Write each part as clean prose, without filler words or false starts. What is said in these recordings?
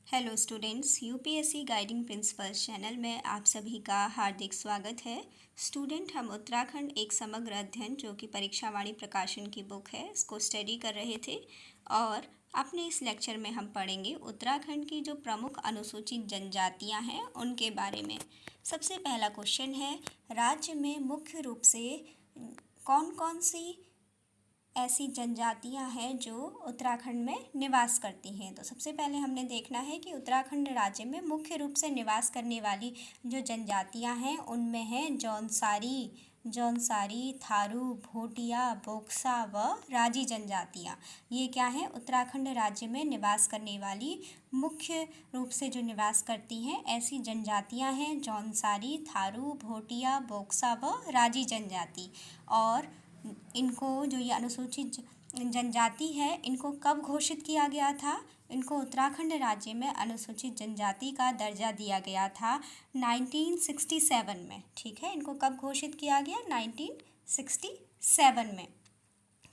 Hello students, UPSC guiding principles channel में आप सभी का हार्दिक स्वागत है। स्टूडेंट, हम उत्तराखंड एक समग्र अध्ययन जो कि परीक्षा वाणी प्रकाशन की बुक है, इसको स्टडी कर रहे थे और अपने इस लेक्चर में हम पढ़ेंगे उत्तराखंड की जो प्रमुख अनुसूचित जनजातियां हैं उनके बारे में। सबसे पहला क्वेश्चन है, राज्य में मुख्य रूप से कौन कौन सी ऐसी जनजातियां हैं जो उत्तराखंड में निवास करती हैं। तो सबसे पहले हमने देखना है कि उत्तराखंड राज्य में मुख्य रूप से निवास करने वाली जो जनजातियां हैं उनमें हैं जौनसारी, थारू, भोटिया, बोक्सा व राजी जनजातियां। ये क्या हैं? उत्तराखंड राज्य में निवास करने वाली मुख्य रूप से जो निवास करती हैं ऐसी जनजातियां हैं जौनसारी, थारू, भोटिया, बोक्सा व राजी जनजाति। और इनको जो ये अनुसूचित जनजाति है इनको कब घोषित किया गया था? इनको उत्तराखंड राज्य में अनुसूचित जनजाति का दर्जा दिया गया था 1967 में। ठीक है, इनको कब घोषित किया गया? 1967 में।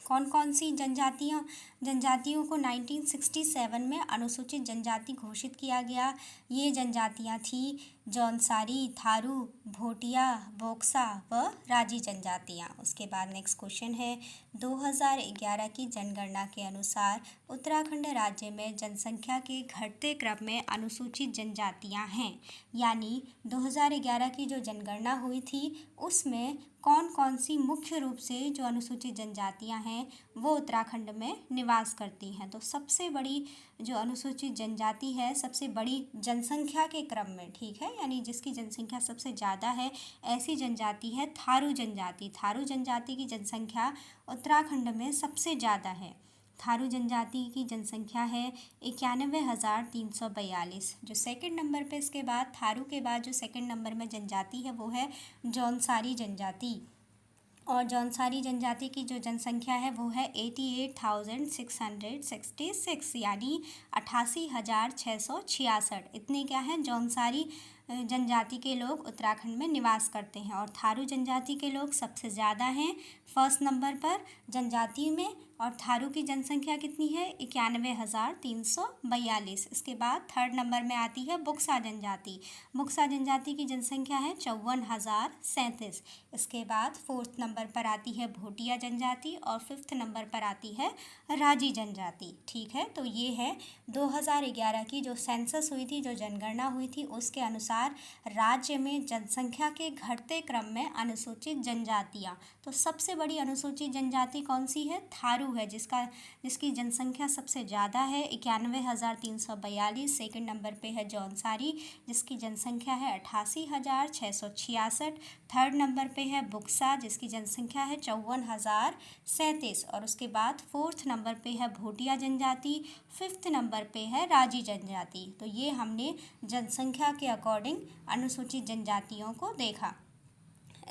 कौन कौन सी जनजातियों को 1967 में अनुसूचित जनजाति घोषित किया गया? ये जनजातियां थी जौनसारी, थारू, भोटिया, बोक्सा व राजी जनजातियां। उसके बाद नेक्स्ट क्वेश्चन है, 2011 की जनगणना के अनुसार उत्तराखंड राज्य में जनसंख्या के घटते क्रम में अनुसूचित जनजातियां हैं। यानी 2011 की जो जनगणना हुई थी उसमें कौन कौन सी मुख्य रूप से जो अनुसूचित जनजातियां हैं वो उत्तराखंड में निवास करती हैं। तो सबसे बड़ी जो अनुसूचित जनजाति है, सबसे बड़ी जनसंख्या के क्रम में, ठीक है, यानी जिसकी जनसंख्या सबसे ज़्यादा है, ऐसी जनजाति है थारू जनजाति। थारू जनजाति की जनसंख्या उत्तराखंड में सबसे ज़्यादा है। थारू जनजाति की जनसंख्या है 91,342। जो सेकंड नंबर पे इसके बाद थारू के बाद जो सेकंड नंबर में जनजाति है वो है जौनसारी जनजाति। और जौनसारी जनजाति की जो जनसंख्या है वो है 88,666, यानी 88,666। इतने क्या है जौनसारी जनजाति के लोग उत्तराखंड में निवास करते हैं। और थारू जनजाति के लोग सबसे ज़्यादा हैं फर्स्ट नंबर पर जनजाति में। और थारू की जनसंख्या कितनी है? 91,342। इसके बाद थर्ड नंबर में आती है बुक्सा जनजाति। बुक्सा जनजाति की जनसंख्या है 54,037। इसके बाद फोर्थ नंबर पर आती है भोटिया जनजाति और फिफ्थ नंबर पर आती है राजी जनजाति। ठीक है, तो ये है 2011 की जो सेंसस हुई थी, जो जनगणना हुई थी, उसके अनुसार राज्य में जनसंख्या के घटते क्रम में अनुसूचित जनजातियां। तो सबसे बड़ी अनुसूचित जनजाति कौन सी है? थारू है, जिसकी जनसंख्या सबसे ज़्यादा है 91,342। सेकंड नंबर पे है जौनसारी जिसकी जनसंख्या है 88,666। थर्ड नंबर पे है बुक्सा जिसकी जनसंख्या है 54,037। और उसके बाद फोर्थ नंबर पे है भोटिया जनजाति, फिफ्थ नंबर पे है राजी जनजाति। तो ये हमने जनसंख्या के अकॉर्डिंग अनुसूचित जनजातियों को देखा।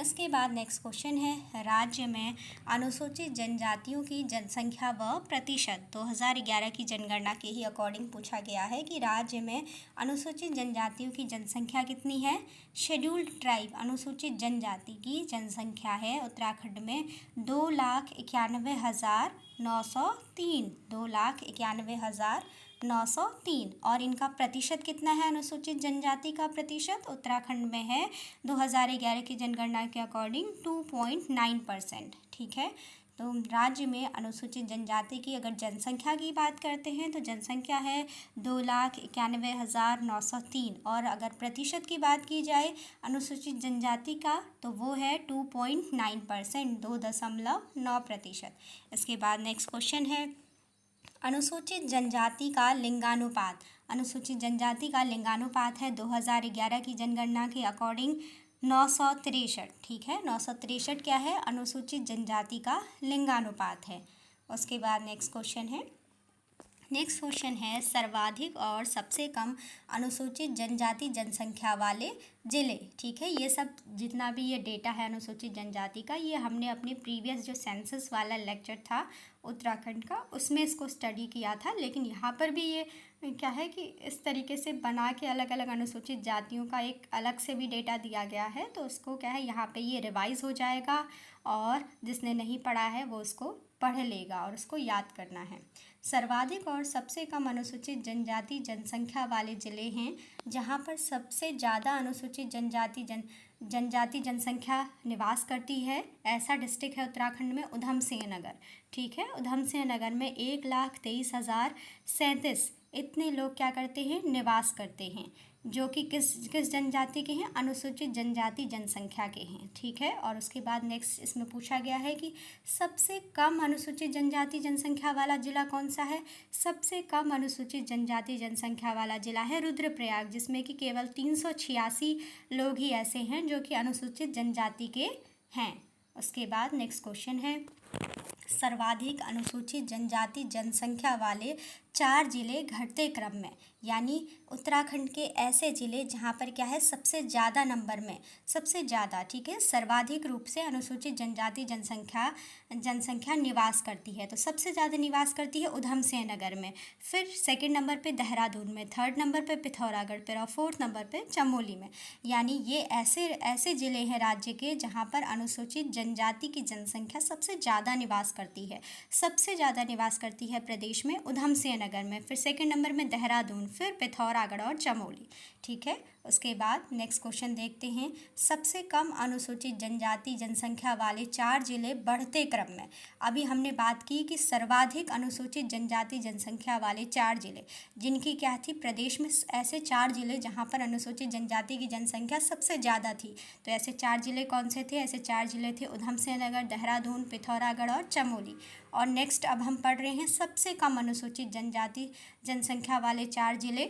इसके बाद नेक्स्ट क्वेश्चन है, राज्य में अनुसूचित जनजातियों की जनसंख्या व प्रतिशत। 2011 की जनगणना के ही अकॉर्डिंग पूछा गया है कि राज्य में अनुसूचित जनजातियों की जनसंख्या कितनी है? शेड्यूल्ड ट्राइब अनुसूचित जनजाति की जनसंख्या है उत्तराखंड में 2,91,903। 2,91,903। और इनका प्रतिशत कितना है? अनुसूचित जनजाति का प्रतिशत उत्तराखंड में है 2011 की जनगणना के अकॉर्डिंग 2.9%। ठीक है, तो राज्य में अनुसूचित जनजाति की अगर जनसंख्या की बात करते हैं तो जनसंख्या है 2,91,903। और अगर प्रतिशत की बात की जाए अनुसूचित जनजाति का तो वो है 2.9%, 2.9%। इसके बाद नेक्स्ट क्वेश्चन है, अनुसूचित जनजाति का लिंगानुपात। अनुसूचित जनजाति का लिंगानुपात है 2011 की जनगणना के अकॉर्डिंग 963। ठीक है, 963 क्या है? अनुसूचित जनजाति का लिंगानुपात है। उसके बाद नेक्स्ट क्वेश्चन है सर्वाधिक और सबसे कम अनुसूचित जनजाति जनसंख्या वाले ज़िले। ठीक है, ये सब जितना भी ये डेटा है अनुसूचित जनजाति का, ये हमने अपने प्रीवियस जो सेंसस वाला लेक्चर था उत्तराखंड का उसमें इसको स्टडी किया था। लेकिन यहाँ पर भी ये क्या है कि इस तरीके से बना के अलग अलग अनुसूचित जातियों का एक अलग से भी डेटा दिया गया है। तो उसको क्या है, यहाँ पे ये रिवाइज़ हो जाएगा और जिसने नहीं पढ़ा है वो उसको पढ़ लेगा और उसको याद करना है। सर्वाधिक और सबसे कम अनुसूचित जनजाति जनसंख्या वाले ज़िले हैं। जहाँ पर सबसे ज़्यादा अनुसूचित जनजाति जनसंख्या निवास करती है, ऐसा डिस्ट्रिक्ट है उत्तराखंड में उधम सिंह नगर। ठीक है, उधम सिंह नगर में 1,23,037 इतने लोग क्या करते हैं, निवास करते हैं, जो कि किस जनजाति के हैं, अनुसूचित जनजाति जनसंख्या के हैं। ठीक है, और उसके बाद नेक्स्ट इसमें पूछा गया है कि सबसे कम अनुसूचित जनजाति जनसंख्या वाला जिला कौन सा है। सबसे कम अनुसूचित जनजाति जनसंख्या वाला जिला है रुद्रप्रयाग, जिसमें कि केवल 386 लोग ही ऐसे हैं जो कि अनुसूचित जनजाति के हैं। उसके बाद नेक्स्ट क्वेश्चन है, सर्वाधिक अनुसूचित जनजाति जनसंख्या वाले 4 जिले घटते क्रम में, यानी उत्तराखंड के ऐसे ज़िले जहाँ पर क्या है, सबसे ज़्यादा नंबर में, सबसे ज़्यादा, ठीक है, सर्वाधिक रूप से अनुसूचित जनजाति जनसंख्या निवास करती है। तो सबसे ज़्यादा निवास करती है उधम सिंह नगर में, फिर सेकंड नंबर पे देहरादून में, थर्ड नंबर पे पिथौरागढ़ पर और फोर्थ नंबर पे चमोली में। यानी ये ऐसे ज़िले हैं राज्य के जहाँ पर अनुसूचित जनजाति की जनसंख्या सबसे ज़्यादा निवास करती है। सबसे ज़्यादा निवास करती है प्रदेश में उधम सिंह नगर में, फिर सेकंड नंबर में देहरादून, फिर पिथौरागढ़ और चमोली। ठीक है, उसके बाद नेक्स्ट क्वेश्चन देखते हैं, सबसे कम अनुसूचित जनजाति जनसंख्या वाले 4 जिले बढ़ते क्रम में। अभी हमने बात की कि सर्वाधिक अनुसूचित जनजाति जनसंख्या वाले 4 जिले, जिनकी क्या थी, प्रदेश में ऐसे 4 जिले जहां पर अनुसूचित जनजाति की जनसंख्या सबसे ज़्यादा थी। तो ऐसे 4 जिले कौन से थे, ऐसे 4 जिले थे उधम सिंह नगर, देहरादून, पिथौरागढ़ और चमोली। और नेक्स्ट अब हम पढ़ रहे हैं सबसे कम अनुसूचित जनजाति जनसंख्या वाले 4 जिले।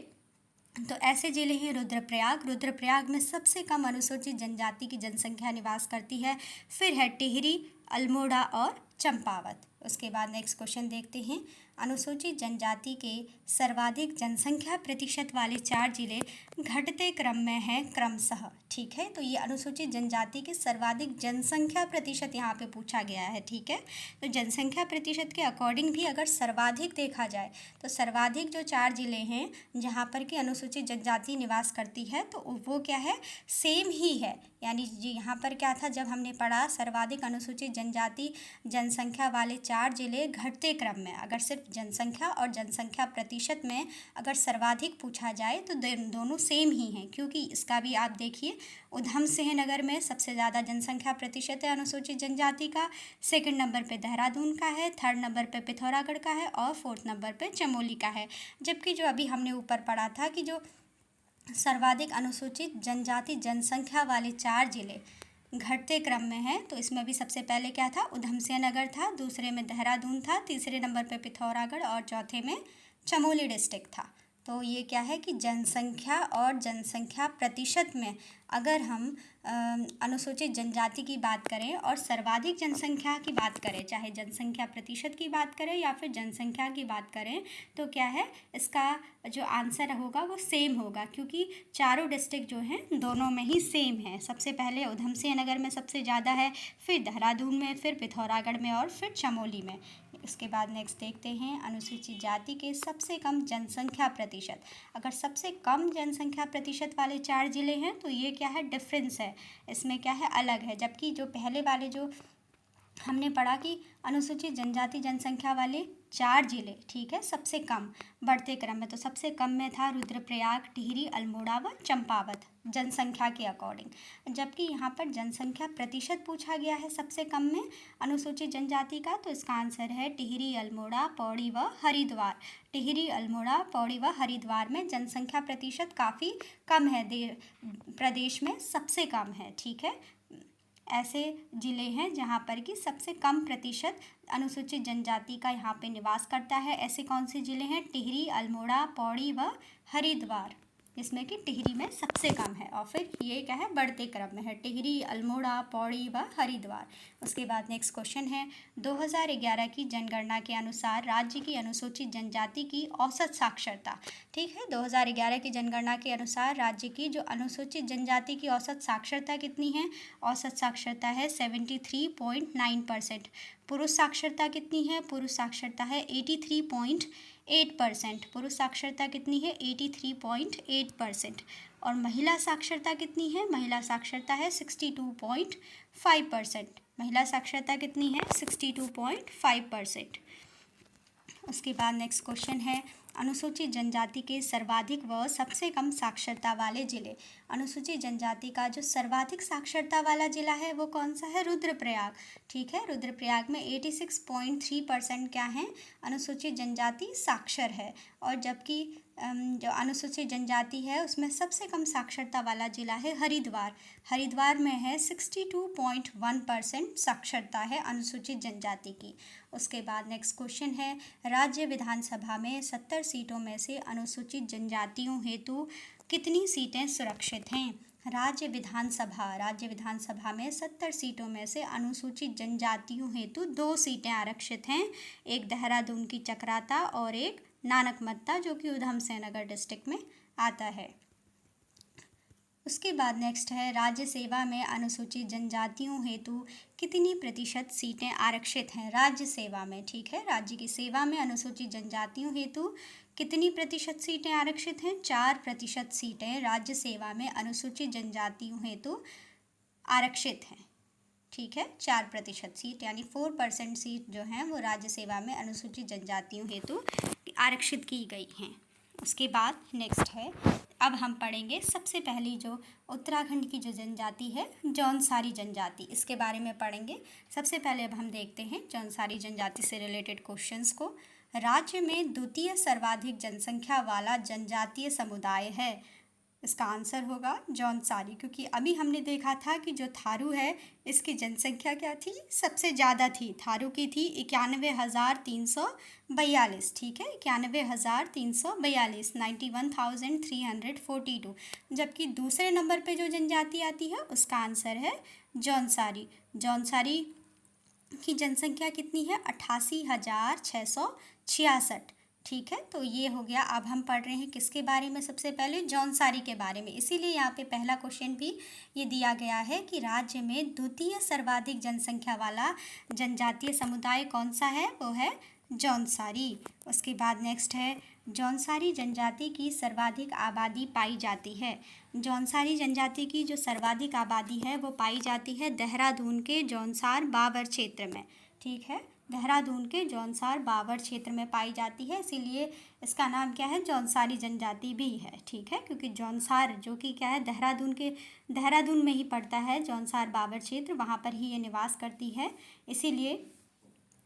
तो ऐसे जिले हैं रुद्रप्रयाग में सबसे कम अनुसूचित जनजाति की जनसंख्या निवास करती है, फिर है टिहरी, अल्मोड़ा और चंपावत। उसके बाद नेक्स्ट क्वेश्चन देखते हैं, अनुसूचित जनजाति के सर्वाधिक जनसंख्या प्रतिशत वाले 4 जिले घटते क्रम में हैं क्रमशः। ठीक है, तो ये अनुसूचित जनजाति के सर्वाधिक जनसंख्या प्रतिशत यहाँ पे पूछा गया है। ठीक है, तो जनसंख्या प्रतिशत के अकॉर्डिंग भी अगर सर्वाधिक देखा जाए तो सर्वाधिक जो 4 जिले हैं जहाँ पर कि अनुसूचित जनजाति निवास करती है, तो वो क्या है, सेम ही है। यानी यहाँ पर क्या था, जब हमने पढ़ा सर्वाधिक अनुसूचित जनजाति जनसंख्या वाले 4 जिले घटते क्रम में, अगर सिर्फ जनसंख्या और जनसंख्या प्रतिशत में अगर सर्वाधिक पूछा जाए तो दोनों सेम ही हैं, क्योंकि इसका भी आप देखिए उधम सिंह नगर में सबसे ज़्यादा जनसंख्या प्रतिशत है अनुसूचित जनजाति का, सेकंड नंबर पे देहरादून का है, थर्ड नंबर पे पिथौरागढ़ का है और फोर्थ नंबर पे चमोली का है। जबकि जो अभी हमने ऊपर पढ़ा था कि जो सर्वाधिक अनुसूचित जनजाति जनसंख्या वाले 4 जिले घटते क्रम में है, तो इसमें भी सबसे पहले क्या था, उधम सिंह नगर था, दूसरे में देहरादून था, तीसरे नंबर पे पिथौरागढ़ और चौथे में चमोली डिस्ट्रिक्ट था। तो ये क्या है कि जनसंख्या और जनसंख्या प्रतिशत में अगर हम अनुसूचित जनजाति की बात करें और सर्वाधिक जनसंख्या की बात करें, चाहे जनसंख्या प्रतिशत की बात करें या फिर जनसंख्या की बात करें, तो क्या है, इसका जो आंसर होगा वो सेम होगा, क्योंकि चारों डिस्ट्रिक्ट जो हैं दोनों में ही सेम है। सबसे पहले उधम सिंह नगर में सबसे ज़्यादा है, फिर देहरादून में, फिर पिथौरागढ़ में और फिर चमोली में। इसके बाद नेक्स्ट देखते हैं, अनुसूचित जाति के सबसे कम जनसंख्या प्रतिशत। अगर सबसे कम जनसंख्या प्रतिशत वाले 4 जिले हैं तो ये क्या है, डिफरेंस है, इसमें क्या है, अलग है। जबकि जो पहले वाले जो हमने पढ़ा कि अनुसूचित जनजाति जनसंख्या वाले 4 जिले, ठीक है, सबसे कम बढ़ते क्रम में, तो सबसे कम में था रुद्रप्रयाग, टिहरी, अल्मोड़ा व चंपावत जनसंख्या के अकॉर्डिंग। जबकि यहाँ पर जनसंख्या प्रतिशत पूछा गया है सबसे कम में अनुसूचित जनजाति का, तो इसका आंसर है टिहरी, अल्मोड़ा, पौड़ी व हरिद्वार। टिहरी, अल्मोड़ा, पौड़ी व हरिद्वार में जनसंख्या प्रतिशत काफ़ी कम है, प्रदेश में सबसे कम है। ठीक है, ऐसे ज़िले हैं जहाँ पर कि सबसे कम प्रतिशत अनुसूचित जनजाति का यहाँ पे निवास करता है। ऐसे कौन से ज़िले हैं, टिहरी, अल्मोड़ा, पौड़ी व हरिद्वार, जिसमें कि टिहरी में सबसे कम है और फिर ये क्या है, बढ़ते क्रम में है, टिहरी, अल्मोड़ा, पौड़ी व हरिद्वार। उसके बाद नेक्स्ट क्वेश्चन है, 2011 की जनगणना के अनुसार राज्य की अनुसूचित जनजाति की औसत साक्षरता। ठीक है, 2011 की जनगणना के अनुसार राज्य की जो अनुसूचित जनजाति की औसत साक्षरता कितनी है, औसत साक्षरता है 73.9%। पुरुष साक्षरता कितनी है, पुरुष साक्षरता है 83.8%। पुरुष साक्षरता कितनी है, 83.8%। और महिला साक्षरता कितनी है, महिला साक्षरता है 62.5%। महिला साक्षरता कितनी है? 62.5%। उसके बाद नेक्स्ट क्वेश्चन है, अनुसूचित जनजाति के सर्वाधिक व सबसे कम साक्षरता वाले जिले। अनुसूचित जनजाति का जो सर्वाधिक साक्षरता वाला जिला है वो कौन सा है? रुद्रप्रयाग। ठीक है, रुद्रप्रयाग में 86.3% क्या है? अनुसूचित जनजाति साक्षर है। और जबकि जो अनुसूचित जनजाति है उसमें सबसे कम साक्षरता वाला जिला है हरिद्वार। हरिद्वार में है 62.1% साक्षरता है अनुसूचित जनजाति की। उसके बाद नेक्स्ट क्वेश्चन है, राज्य विधानसभा में 70 सीटों में से अनुसूचित जनजातियों हेतु कितनी सीटें सुरक्षित हैं? राज्य विधानसभा में 70 सीटों में से अनुसूचित जनजातियों हेतु 2 सीटें आरक्षित हैं। एक देहरादून की चकराता और एक नानकमत्ता, जो कि उधम सिंह नगर डिस्ट्रिक्ट में आता है। उसके बाद नेक्स्ट है, राज्य सेवा में अनुसूचित जनजातियों हेतु कितनी प्रतिशत सीटें आरक्षित हैं? राज्य सेवा में, ठीक है, राज्य की सेवा में अनुसूचित जनजातियों हेतु कितनी प्रतिशत सीटें आरक्षित हैं? 4% सीटें राज्य सेवा में अनुसूचित जनजातियों हेतु आरक्षित हैं। ठीक है, 4% सीट यानी 4% सीट जो हैं वो राज्य सेवा में अनुसूचित जनजातियों हेतु आरक्षित की गई हैं। उसके बाद नेक्स्ट है, अब हम पढ़ेंगे सबसे पहली जो उत्तराखंड की जो जनजाति है जौनसारी जनजाति, इसके बारे में पढ़ेंगे। सबसे पहले अब हम देखते हैं जौनसारी जनजाति से रिलेटेड क्वेश्चंस को। राज्य में द्वितीय सर्वाधिक जनसंख्या वाला जनजातीय समुदाय है। इसका आंसर होगा जौनसारी, क्योंकि अभी हमने देखा था कि जो थारू है इसकी जनसंख्या क्या थी? सबसे ज़्यादा थी। थारू की थी 91,342। ठीक है, 91,342, 91,342। जबकि दूसरे नंबर पे जो जनजाति आती है उसका आंसर है जौनसारी। जौनसारी की जनसंख्या कितनी है? 88,666। ठीक है, तो ये हो गया। अब हम पढ़ रहे हैं किसके बारे में? सबसे पहले जौनसारी के बारे में। इसीलिए यहाँ पे पहला क्वेश्चन भी ये दिया गया है कि राज्य में द्वितीय सर्वाधिक जनसंख्या वाला जनजातीय समुदाय कौन सा है? वो है जौनसारी। उसके बाद नेक्स्ट है, जौनसारी जनजाति की सर्वाधिक आबादी पाई जाती है। जौनसारी जनजाति की जो सर्वाधिक आबादी है वो पाई जाती है देहरादून के जौनसार बावर क्षेत्र में। ठीक है, देहरादून के जौनसार बावर क्षेत्र में पाई जाती है, इसीलिए इसका नाम क्या है? जौनसारी जनजाति भी है। ठीक है, क्योंकि जौनसार जो कि क्या है, देहरादून में ही पड़ता है जौनसार बावर क्षेत्र, वहाँ पर ही ये निवास करती है, इसीलिए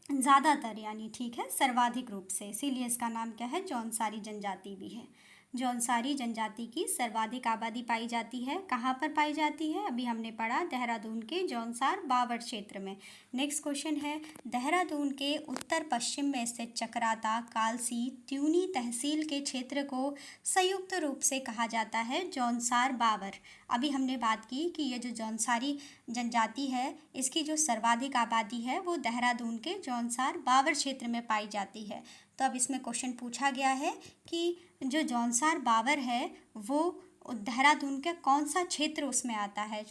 ज़्यादातर यानी ठीक है सर्वाधिक रूप से, इसीलिए इसका नाम क्या है? जौनसारी जनजाति भी है। जौनसारी जनजाति की सर्वाधिक आबादी पाई जाती है। कहाँ पर पाई जाती है? अभी हमने पढ़ा देहरादून के जौनसार बावर क्षेत्र में। नेक्स्ट क्वेश्चन है, देहरादून के उत्तर पश्चिम में स्थित चकराता, कालसी, त्यूनी तहसील के क्षेत्र को संयुक्त रूप से कहा जाता है जौनसार बावर। अभी हमने बात की कि ये जो जौनसारी जनजाति है इसकी जो सर्वाधिक आबादी है वो देहरादून के जौनसार बावर क्षेत्र में पाई जाती है। तो अब इसमें क्वेश्चन पूछा गया है कि जो जौनसार बावर है वो देहरादून के कौन सा क्षेत्र उसमें आता है?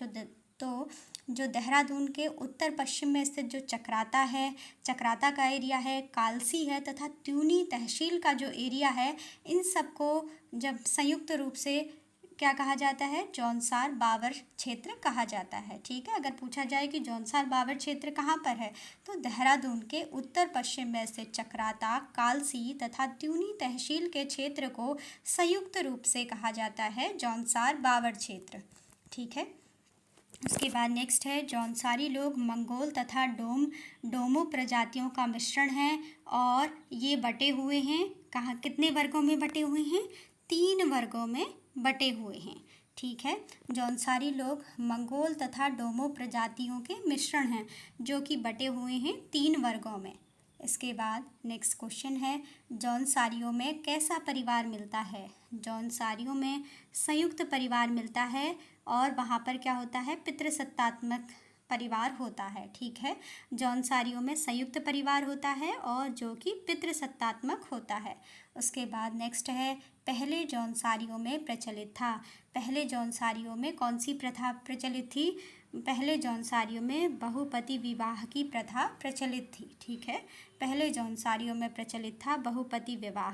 जो देहरादून के उत्तर पश्चिम में स्थित जो चकराता है, चकराता का एरिया है, कालसी है तथा त्यूनी तहसील का जो एरिया है, इन सबको जब संयुक्त रूप से क्या कहा जाता है? जौनसार बावर क्षेत्र कहा जाता है। ठीक है, अगर पूछा जाए कि जौनसार बावर क्षेत्र कहाँ पर है, तो देहरादून के उत्तर पश्चिम में स्थित चकराता, कालसी तथा त्यूनी तहसील के क्षेत्र को संयुक्त रूप से कहा जाता है जौनसार बावर क्षेत्र। ठीक है, उसके बाद नेक्स्ट है, जौनसारी लोग मंगोल तथा डोमो प्रजातियों का मिश्रण है और ये बटे हुए हैं कहाँ, कितने वर्गों में बटे हुए हैं? 3 वर्गों में बटे हुए हैं। ठीक है, जौनसारी लोग मंगोल तथा डोमो प्रजातियों के मिश्रण हैं जो कि बटे हुए हैं 3 वर्गों में। इसके बाद नेक्स्ट क्वेश्चन है, जौनसारियों में कैसा परिवार मिलता है? जौनसारियों में संयुक्त परिवार मिलता है और वहाँ पर क्या होता है? पितृसत्तात्मक परिवार होता है। ठीक है, जौनसारियों में संयुक्त परिवार होता है और जो कि पितृसत्तात्मक होता है। उसके बाद नेक्स्ट है, पहले जौनसारियों में प्रचलित था। पहले जौनसारियों में कौन सी प्रथा प्रचलित थी? पहले जौनसारियों में बहुपति विवाह की प्रथा प्रचलित थी। ठीक है, पहले जौनसारियों में प्रचलित था बहुपति विवाह।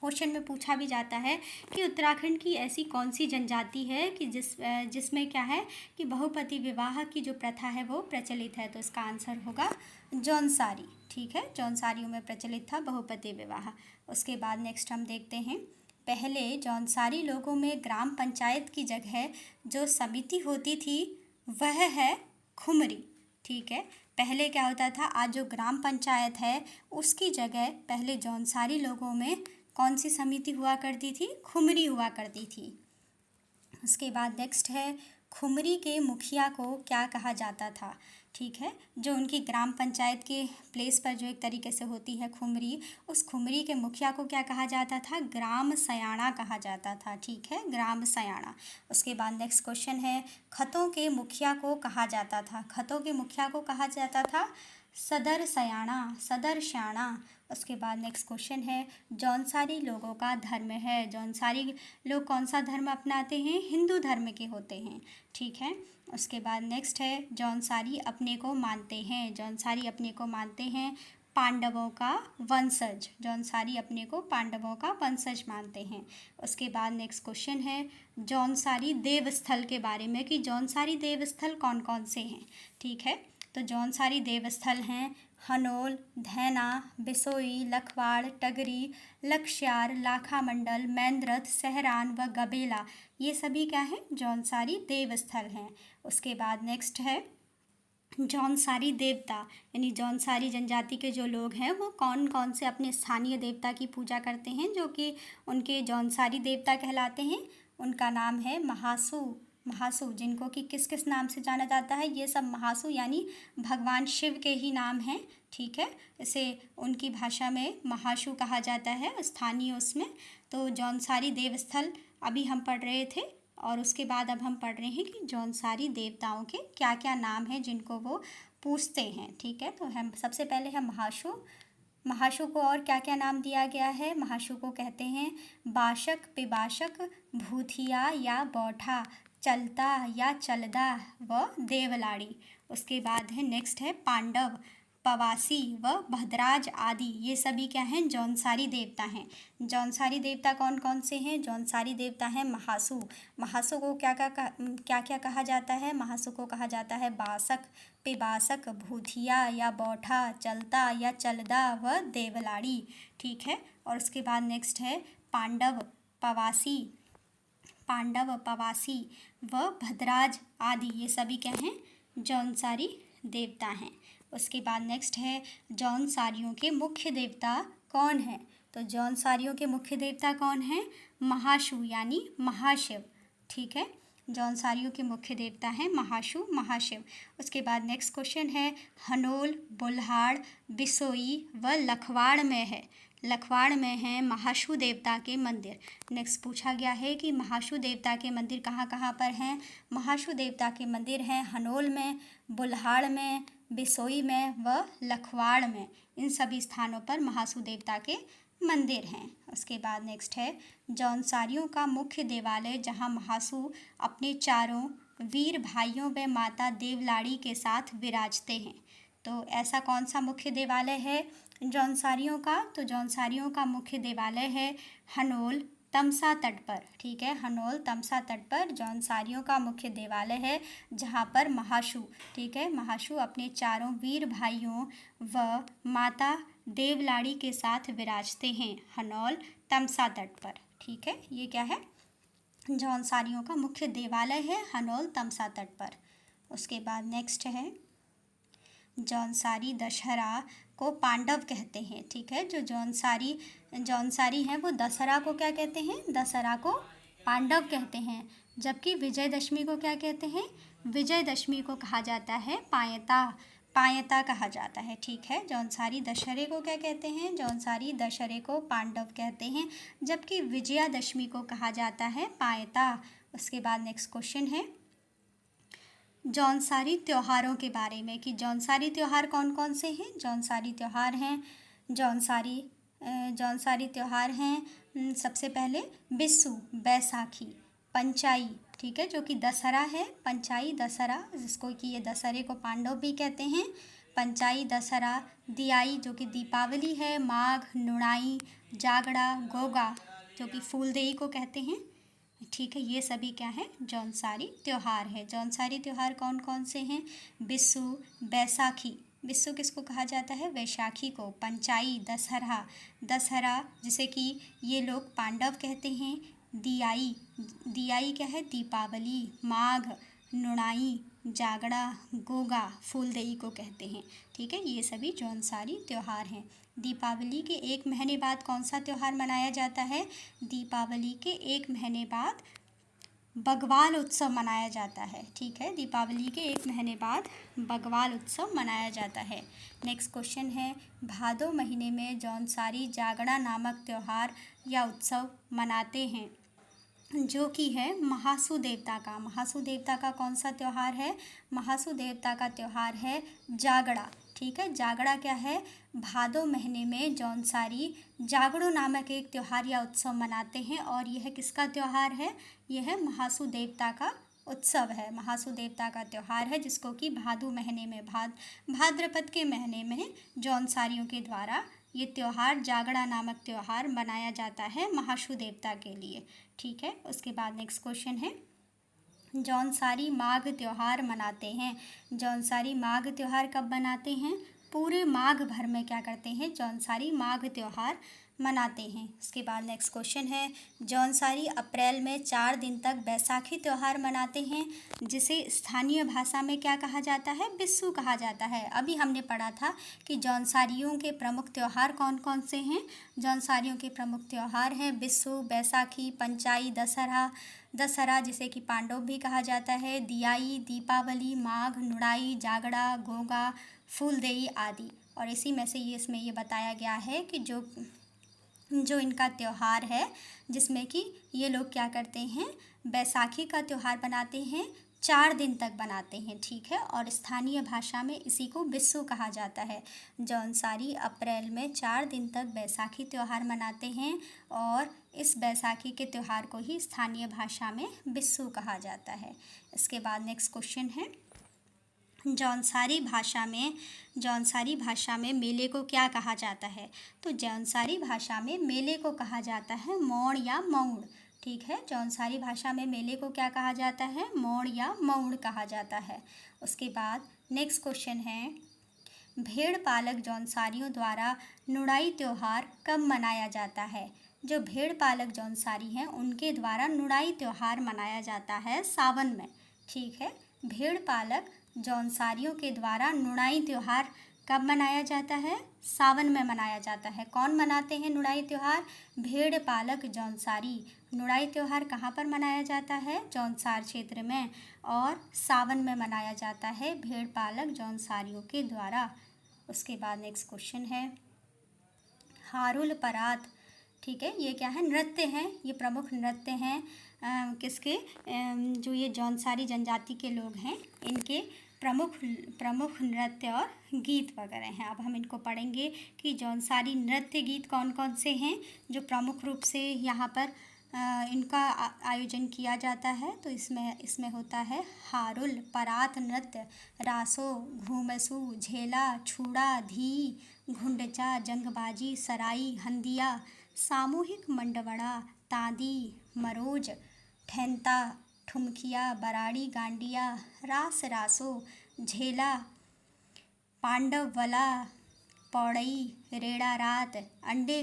क्वेश्चन में पूछा भी जाता है कि उत्तराखंड की ऐसी कौन सी जनजाति है कि जिसमें क्या है कि बहुपति विवाह की जो प्रथा है वो प्रचलित है। तो इसका आंसर होगा जौनसारी। ठीक है, जौनसारियों में प्रचलित था बहुपति विवाह। उसके बाद नेक्स्ट हम देखते हैं, पहले जौनसारी लोगों में ग्राम पंचायत की जगह जो समिति होती थी वह है खुमरी। ठीक है, पहले क्या होता था, आज जो ग्राम पंचायत है उसकी जगह पहले जौनसारी लोगों में कौन सी समिति हुआ करती थी, खुमरी हुआ करती थी। उसके बाद नेक्स्ट है, खुमरी के मुखिया को क्या कहा जाता था। ठीक है, जो उनकी ग्राम पंचायत के प्लेस पर जो एक तरीके से होती है खुमरी, उस खुमरी के मुखिया को क्या कहा जाता था, ग्राम सयाणा कहा जाता था। ठीक है, ग्राम सयाणा। उसके बाद नेक्स्ट क्वेश्चन है, खतों के मुखिया को कहा जाता था। खतों के मुखिया को कहा जाता था सदर सयाणा, सदर श्याणा। उसके बाद नेक्स्ट क्वेश्चन है, जौनसारी लोगों का धर्म है। जौनसारी लोग कौन सा धर्म अपनाते हैं, हिंदू धर्म के होते हैं। ठीक है, उसके बाद नेक्स्ट है, जौनसारी अपने को मानते हैं। जौनसारी अपने को मानते हैं पांडवों का वंशज। जौनसारी अपने को पांडवों का वंशज मानते हैं। उसके बाद नेक्स्ट क्वेश्चन है, जौनसारी देवस्थल के बारे में कि जौनसारी देवस्थल कौन कौन से हैं। ठीक है, तो जौनसारी देवस्थल हैं हनोल, धैना, बिसोई, लखवाड़, टगरी, लक्ष्यार, लाखा मंडल, मैंद्रथ, सहरान व गबेला। ये सभी क्या हैं, जौनसारी देवस्थल हैं। उसके बाद नेक्स्ट है, जौनसारी देवता यानी जौनसारी जनजाति के जो लोग हैं वो कौन कौन से अपने स्थानीय देवता की पूजा करते हैं जो कि उनके जौनसारी देवता कहलाते हैं। उनका नाम है महासू। महासू, जिनको कि किस किस नाम से जाना जाता है, ये सब महासू यानी भगवान शिव के ही नाम हैं। ठीक है, इसे उनकी भाषा में महाशु कहा जाता है स्थानीय उसमें। तो जौनसारी देवस्थल अभी हम पढ़ रहे थे और उसके बाद अब हम पढ़ रहे हैं कि जौनसारी देवताओं के क्या क्या नाम हैं जिनको वो पूजते हैं। ठीक है, तो हम सबसे पहले है महाशु। महाशु को और क्या क्या नाम दिया गया है, महाशु को कहते हैं बाशक, पिबाशक, भूथिया या बौठा, चलता या चलदा व देवलाड़ी। उसके बाद है नेक्स्ट है पांडव, पवासी व भद्राज आदि। ये सभी क्या हैं, जौनसारी देवता हैं। जौनसारी देवता कौन कौन से हैं, जौनसारी देवता हैं महासु। महासु को क्या क्या कहा जाता है, महासु को कहा जाता है बासक, पिबासक, भूथिया या बौठा, चलता या चलदा व देवलाड़ी। ठीक है, और उसके बाद नेक्स्ट है पांडव, पवासी, पांडव, पवासी व भद्राज आदि। ये सभी क्या हैं, जौनसारी देवता हैं। उसके बाद नेक्स्ट है जौनसारियों के मुख्य देवता कौन है। तो जौनसारियों के मुख्य देवता कौन हैं, महाशु यानी महाशिव। ठीक है, जौनसारियों के मुख्य देवता हैं महाशु, महाशिव। उसके बाद नेक्स्ट क्वेश्चन है, हनोल, बुल्हाड़, बिसोई व लखवाड़ में है, लखवाड़ में है महाशु देवता के मंदिर। नेक्स्ट पूछा गया है कि महाशु देवता के मंदिर कहाँ कहाँ पर हैं। महाशु देवता के मंदिर हैं हनोल में, बुल्हाड़ में, बिसोई में व लखवाड़ में। इन सभी स्थानों पर महाशु देवता के मंदिर हैं। उसके बाद नेक्स्ट है जौनसारियों का मुख्य देवालय जहाँ महाशु अपने चारों वीर भाइयों व माता देवलाड़ी के साथ विराजते हैं। तो ऐसा कौन सा मुख्य देवालय है जौनसारियों का, तो जौनसारियों का मुख्य देवालय है हनोल तमसा तट पर। ठीक है, हनोल तमसा तट पर जौनसारियों का मुख्य देवालय है जहाँ पर महाशु, ठीक है, महाशु अपने चारों वीर भाइयों व माता देवलाड़ी के साथ विराजते हैं हनोल तमसा तट पर। ठीक है, ये क्या है, जौनसारियों का मुख्य देवालय है हनोल तमसा तट पर। उसके बाद नेक्स्ट है जौनसारी दशहरा को पांडव कहते हैं। ठीक है, जो जौनसारी हैं वो दशहरा को क्या कहते हैं, दशहरा को पांडव कहते हैं। जबकि विजयदशमी को क्या कहते हैं, विजयदशमी को कहा जाता है पायता, पायता कहा जाता है। ठीक है, जौनसारी दशहरे को क्या कहते हैं, जौनसारी दशहरे को पांडव कहते हैं, जबकि विजयादशमी को कहा जाता है पायता। उसके बाद नेक्स्ट क्वेश्चन है जौनसारी त्योहारों के बारे में कि जौनसारी त्यौहार कौन कौन से हैं। जौनसारी त्यौहार हैं जौनसारी त्यौहार हैं सबसे पहले बिस्सू, बैसाखी, पंचाई, ठीक है, जो कि दशहरा है, पंचाई दशहरा जिसको कि ये दशहरे को पांडव भी कहते हैं, पंचाई दशहरा, दियाई जो कि दीपावली है, माघ नुणाई, जागड़ा गोगा जो कि फूलदेई को कहते हैं। ठीक है, ये सभी क्या हैं, जौनसारी त्यौहार है। जौनसारी त्यौहार कौन कौन से हैं? बिस्सू, बैसाखी, बिस्सू किसको कहा जाता है? वैशाखी को। पंचाई दशहरा, दशहरा जिसे कि ये लोग पांडव कहते हैं। दियाई, दियाई क्या है? दीपावली। माघ नुणाई, जागड़ा गोगा फूलदेई को कहते हैं। ठीक है, ये सभी जौनसारी त्यौहार हैं। दीपावली के 1 महीने बाद कौन सा त्यौहार मनाया जाता है? दीपावली के 1 महीने बाद बग्वाल उत्सव मनाया जाता है। ठीक है, दीपावली के 1 महीने बाद बग्वाल उत्सव मनाया जाता है। नेक्स्ट क्वेश्चन है, भादो महीने में जौनसारी जागड़ा नामक त्यौहार या उत्सव मनाते हैं जो कि है महासू देवता का। महासू देवता का कौन सा त्यौहार है? महासू देवता का त्यौहार है जागड़ा। ठीक है, जागड़ा क्या है? भादो महीने में जौनसारी जागड़ो नामक एक त्यौहार या उत्सव मनाते हैं और यह किसका त्यौहार है? यह महासू देवता का उत्सव है। महासू देवता का त्यौहार है जिसको कि भादो महीने में भाद्रपद के महीने में जौनसारियों के द्वारा ये त्यौहार जागड़ा नामक त्यौहार मनाया जाता है महासू देवता के लिए। ठीक है, उसके बाद नेक्स्ट क्वेश्चन है, जौनसारी माघ त्यौहार मनाते हैं। जौनसारी माघ त्यौहार कब मनाते हैं? पूरे माघ भर में क्या करते हैं? जौनसारी माघ त्यौहार मनाते हैं। उसके बाद नेक्स्ट क्वेश्चन है, जौनसारी अप्रैल में 4 दिन तक बैसाखी त्यौहार मनाते हैं जिसे स्थानीय भाषा में क्या कहा जाता है? बिस्सू कहा जाता है। अभी हमने पढ़ा था कि जौनसारियों के प्रमुख त्यौहार कौन कौन से हैं। जौनसारियों के प्रमुख त्यौहार हैं बिस्सू, बैसाखी, पंचाई दशहरा, दशहरा जिसे कि पांडव भी कहा जाता है, दियाई, दीपावली, माघ नुणाई, जागड़ा गोगा फूलदेई आदि। और इसी में से ये इसमें ये बताया गया है कि जो इनका त्यौहार है जिसमें कि ये लोग क्या करते हैं? बैसाखी का त्यौहार बनाते हैं, 4 दिन तक बनाते हैं। ठीक है, और स्थानीय भाषा में इसी को बिस्सू कहा जाता है। जौनसारी अप्रैल में 4 दिन तक बैसाखी त्यौहार मनाते हैं और इस बैसाखी के त्यौहार को ही स्थानीय भाषा में बिस्सू कहा जाता है। इसके बाद नेक्स्ट क्वेश्चन है, जौनसारी भाषा में मेले को क्या कहा जाता है? तो जौनसारी भाषा में मेले को कहा जाता है मौड़ या मौड़। ठीक है, जौनसारी भाषा में मेले को क्या कहा जाता है? मौड़ या मौड़ कहा जाता है। उसके बाद नेक्स्ट क्वेश्चन है, भेड़ पालक जौनसारियों द्वारा नुड़ाई त्यौहार कब मनाया जाता है? जो भेड़ पालक जौनसारी हैं उनके द्वारा नुड़ाई त्यौहार मनाया जाता है सावन में। ठीक है, भेड़ पालक जौनसारियों के द्वारा नुड़ाई त्यौहार कब मनाया जाता है? सावन में मनाया जाता है। कौन मनाते हैं नुड़ाई त्यौहार? भेड़ पालक जौनसारी। नुड़ाई त्यौहार कहाँ पर मनाया जाता है? जौनसार क्षेत्र में, और सावन में मनाया जाता है भेड़ पालक जौनसारियों के द्वारा। उसके बाद नेक्स्ट क्वेश्चन है, हारुल परात। ठीक है, ये क्या है? नृत्य हैं, ये प्रमुख नृत्य हैं किसके? जो ये जौनसारी जनजाति के लोग हैं इनके प्रमुख नृत्य और गीत वगैरह हैं। अब हम इनको पढ़ेंगे कि जौनसारी नृत्य गीत कौन कौन से हैं जो प्रमुख रूप से यहाँ पर इनका आयोजन किया जाता है। तो इसमें होता है हारुल, परात नृत्य, रासो, घूमसू, झेला, छूड़ा, धी, घुंडचा, जंगबाजी, सराई, हंदिया, सामूहिक मंडवड़ा, तांदी, मरोज, ठेंता, ठुमकिया, बराड़ी, गांडिया, रास रासो, झेला, पांडवला, पौड़ई, रेड़ा रात, अंडे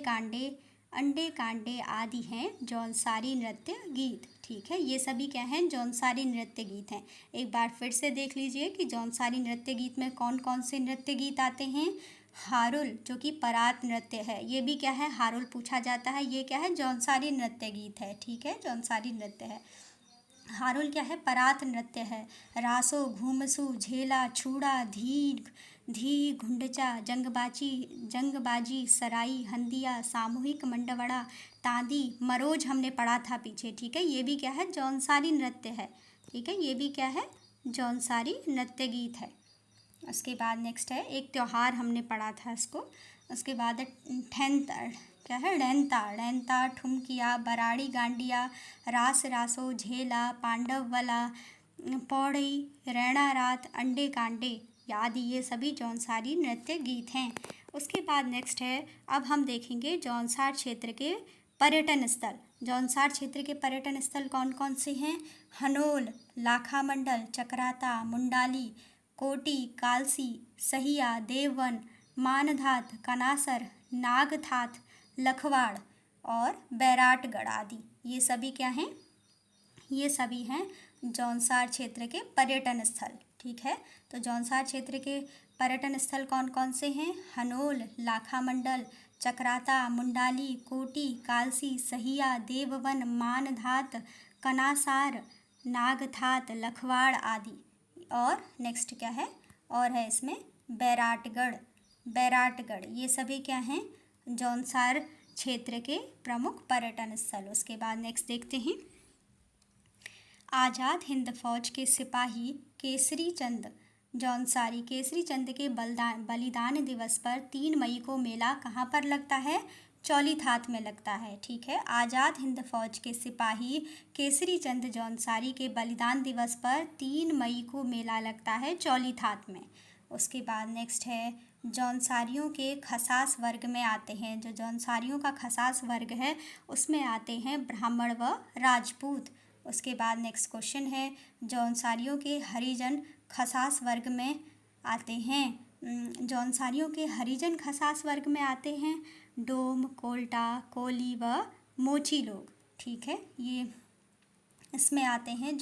कांडे आदि हैं जौनसारी नृत्य गीत। ठीक है, ये सभी क्या हैं? जौनसारी नृत्य गीत हैं। एक बार फिर से देख लीजिए कि जौनसारी नृत्य गीत में कौन कौन से नृत्य गीत आते हैं। हारुल जो कि परात नृत्य है, ये भी क्या है? हारुल पूछा जाता है, ये क्या है? जौनसारी नृत्य गीत है। ठीक है, जौनसारी नृत्य है। हारुल क्या है? परात नृत्य है। रासो, घूमसू, झेला, छूड़ा, धी, घुंडचा, जंगबाजी, सराई, हंदिया, सामूहिक मंडवड़ा, तांदी, मरोज हमने पढ़ा था पीछे। ठीक है, ये भी क्या है? जौनसारी नृत्य है। ठीक है, ये भी क्या है? जौनसारी नृत्य गीत है। उसके बाद नेक्स्ट है, एक त्यौहार हमने पढ़ा था इसको। उसके बाद क्या है? डैनता, ठुमकिया, बराड़ी, गांडिया, रास रासो, झेला, पांडव वला, पौड़ई, रैणा रात, अंडे कांडे आदि ये सभी जौनसारी नृत्य गीत हैं। उसके बाद नेक्स्ट है, अब हम देखेंगे जौनसार क्षेत्र के पर्यटन स्थल। जौनसार क्षेत्र के पर्यटन स्थल कौन कौन से हैं? हनोल, लाखा मंडल, चकराता, मुंडाली, कोटी, कालसी, सहिया, देववन, मानधात, कनासर, नागथाथ, लखवाड़ और बैराटगढ़ आदि ये सभी क्या हैं? ये सभी हैं जौनसार क्षेत्र के पर्यटन स्थल। ठीक है, तो जौनसार क्षेत्र के पर्यटन स्थल कौन कौन से हैं? हनोल, लाखा मंडल, चकराता, मुंडाली, कोटी, कालसी, सहिया, देववन, मानधात, कनासार, नागथात, लखवाड़ आदि। और नेक्स्ट क्या है? और है इसमें बैराटगढ़। बैराटगढ़ ये सभी क्या हैं? जौनसार क्षेत्र के प्रमुख पर्यटन स्थल। उसके बाद नेक्स्ट देखते हैं, आज़ाद हिंद फौज के सिपाही केसरी चंद जौनसारी। केसरी चंद के बलिदान दिवस पर 3 मई को मेला कहाँ पर लगता है? चौलीथात में लगता है। ठीक है, आज़ाद हिंद फौज के सिपाही केसरी चंद जौनसारी के बलिदान दिवस पर 3 मई को मेला लगता है चौलीथात में। उसके बाद नेक्स्ट है, जौनसारियों के खसास वर्ग में आते हैं। जो जौनसारियों का खसास वर्ग है उसमें आते हैं ब्राह्मण व राजपूत। उसके बाद नेक्स्ट क्वेश्चन है, जौनसारियों के हरिजन खसास वर्ग में आते हैं। जौनसारियों के हरिजन खसास वर्ग में आते हैं डोम, कोल्टा, कोली व मोची लोग। ठीक है, ये इसमें आते हैं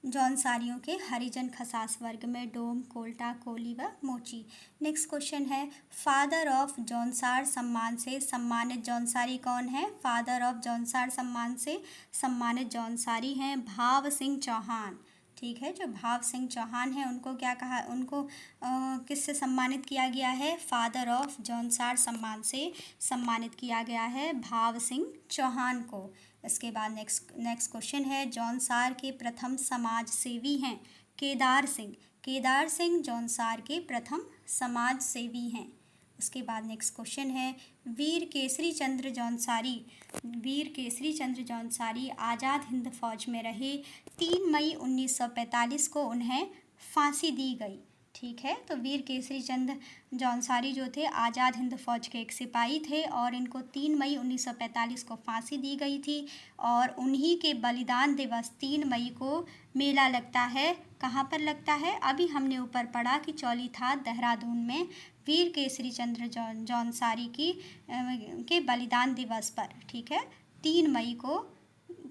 जौनसारियों के हरिजन खसास वर्ग में डोम, कोल्टा, कोली व मोची। नेक्स्ट क्वेश्चन है, फादर ऑफ जौनसार सम्मान से सम्मानित जौनसारी कौन है? फादर ऑफ जौनसार सम्मान से सम्मानित जौनसारी हैं भाव सिंह चौहान। ठीक है, जो भाव सिंह चौहान हैं उनको क्या कहा, उनको किससे सम्मानित किया गया है? फादर ऑफ जौनसार सम्मान से सम्मानित किया गया है भाव सिंह चौहान को। इसके बाद नेक्स्ट क्वेश्चन है, जौनसार के प्रथम समाज सेवी हैं केदार सिंह। केदार सिंह जौनसार के प्रथम समाज सेवी हैं। उसके बाद नेक्स्ट क्वेश्चन है, वीर केसरी चंद्र जौनसारी। वीर केसरी चंद्र जौनसारी आज़ाद हिंद फौज में रहे। 3 मई 1945 को उन्हें फांसी दी गई। ठीक है, तो वीर केसरी चंद जौनसारी जो थे आज़ाद हिंद फौज के एक सिपाही थे और इनको 3 मई 1945 को फांसी दी गई थी। और उन्हीं के बलिदान दिवस 3 मई को मेला लगता है। कहाँ पर लगता है? अभी हमने ऊपर पढ़ा कि चौलीथात देहरादून में वीर केसरी चंद्र जौनसारी के बलिदान दिवस पर। ठीक है, 3 मई को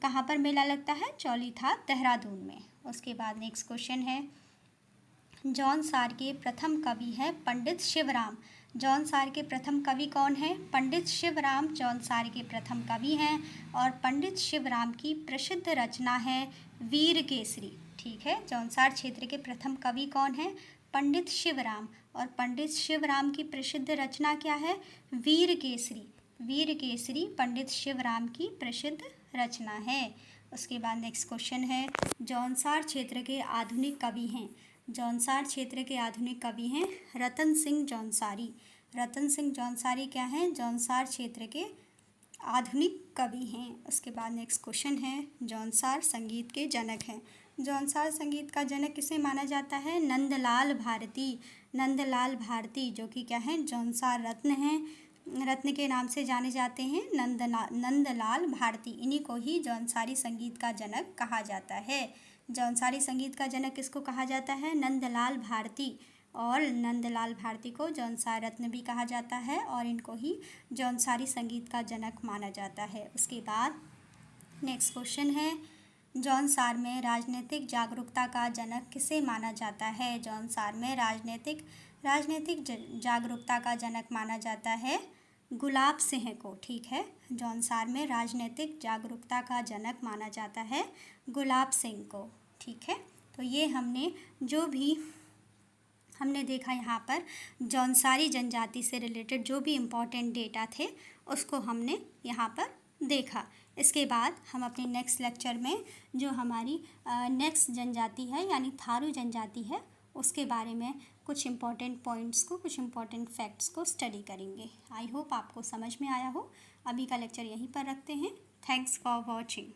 कहाँ पर मेला लगता है? चौलीथात देहरादून में। उसके बाद नेक्स्ट क्वेश्चन है, जौनसार के प्रथम कवि हैं पंडित शिवराम। जौनसार के प्रथम कवि कौन है? पंडित शिवराम जौनसार के प्रथम कवि हैं और पंडित शिवराम की प्रसिद्ध रचना है वीर केसरी। ठीक है, जौनसार क्षेत्र के प्रथम कवि कौन है? पंडित शिवराम। और पंडित शिवराम की प्रसिद्ध रचना क्या है? वीर केसरी। वीर केसरी पंडित शिवराम की प्रसिद्ध रचना है। उसके बाद नेक्स्ट क्वेश्चन है, जौनसार क्षेत्र के आधुनिक कवि हैं। जौनसार क्षेत्र के आधुनिक कवि हैं रतन सिंह जौनसारी। रतन सिंह जौनसारी क्या हैं? जौनसार क्षेत्र के आधुनिक कवि हैं। उसके बाद नेक्स्ट क्वेश्चन है, जौनसार संगीत के जनक हैं। जौनसार संगीत का जनक किसे माना जाता है? नंदलाल भारती। नंदलाल भारती जो कि क्या हैं? जौनसार रत्न हैं, रत्न के नाम से जाने जाते हैं नंदलाल भारती। इन्हीं को ही जौनसारी संगीत का जनक कहा जाता है। जौनसारी संगीत का जनक किसको कहा जाता है? नंदलाल भारती। और नंदलाल भारती को जौनसार रत्न भी कहा जाता है और इनको ही जौनसारी संगीत का जनक माना जाता है। उसके बाद नेक्स्ट क्वेश्चन है, जौनसार में राजनीतिक जागरूकता का जनक किसे माना जाता है? जौनसार में राजनीतिक जागरूकता का जनक माना जाता है गुलाब सिंह को। ठीक है, जौनसार में राजनीतिक जागरूकता का जनक माना जाता है गुलाब सिंह को। ठीक है, तो ये हमने जो भी हमने देखा यहाँ पर जौनसारी जनजाति से रिलेटेड जो भी इम्पोर्टेंट डेटा थे उसको हमने यहाँ पर देखा। इसके बाद हम अपने नेक्स्ट लेक्चर में जो हमारी नेक्स्ट जनजाति है यानी थारू जनजाति है उसके बारे में कुछ इम्पॉर्टेंट पॉइंट्स को, कुछ इम्पॉर्टेंट फैक्ट्स को स्टडी करेंगे। आई होप आपको समझ में आया हो। अभी का लेक्चर यहीं पर रखते हैं। Thanks for watching.